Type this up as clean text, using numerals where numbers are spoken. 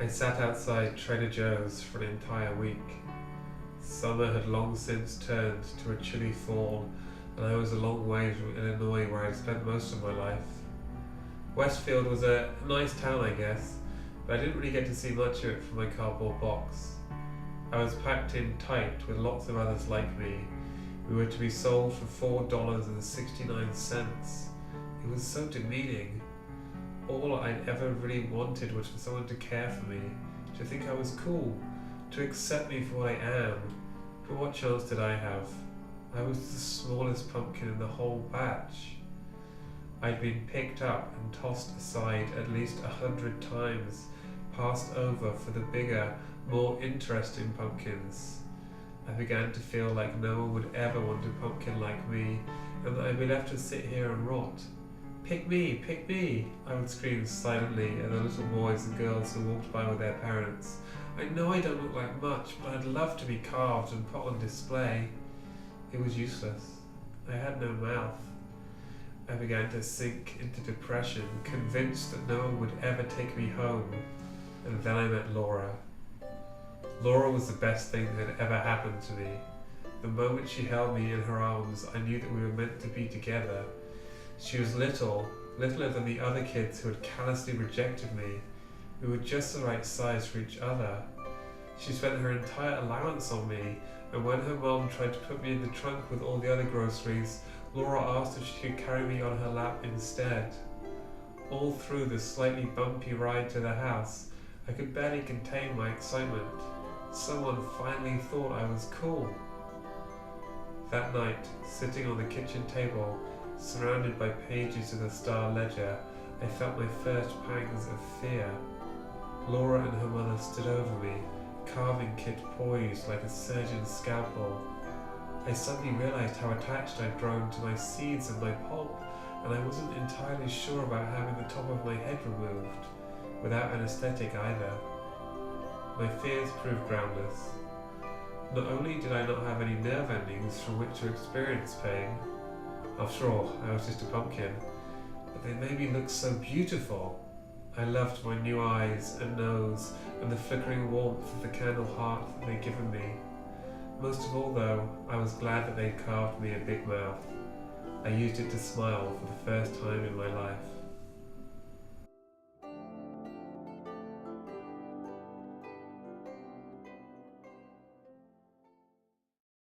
I sat outside Trader Joe's for an entire week. Summer had long since turned to a chilly fall, and I was a long way from Illinois where I'd spent most of my life. Westfield was a nice town, I guess, but I didn't really get to see much of it from my cardboard box. I was packed in tight with lots of others like me. We were to be sold for $4.69. It was so demeaning. All I'd ever really wanted was for someone to care for me, to think I was cool, to accept me for what I am. But what chance did I have? I was the smallest pumpkin in the whole batch. I'd been picked up and tossed aside at least 100 times, passed over for the bigger, more interesting pumpkins. I began to feel like no one would ever want a pumpkin like me, and that I'd be left to sit here and rot. Pick me, I would scream silently at the little boys and girls who walked by with their parents. I know I don't look like much, but I'd love to be carved and put on display. It was useless. I had no mouth. I began to sink into depression, convinced that no one would ever take me home. And then I met Laura. Laura was the best thing that had ever happened to me. The moment she held me in her arms, I knew that we were meant to be together. She was littler than the other kids who had callously rejected me. We were just the right size for each other. She spent her entire allowance on me, and when her mom tried to put me in the trunk with all the other groceries, Laura asked if she could carry me on her lap instead. All through the slightly bumpy ride to the house, I could barely contain my excitement. Someone finally thought I was cool. That night, sitting on the kitchen table, surrounded by pages of the Star Ledger, I felt my first pangs of fear. Laura and her mother stood over me, carving kit poised like a surgeon's scalpel. I suddenly realized how attached I'd grown to my seeds and my pulp, and I wasn't entirely sure about having the top of my head removed, without anesthetic either. My fears proved groundless. Not only did I not have any nerve endings from which to experience pain, after all, I was just a pumpkin, but they made me look so beautiful. I loved my new eyes and nose and the flickering warmth of the candle heart that they'd given me. Most of all, though, I was glad that they'd carved me a big mouth. I used it to smile for the first time in my life.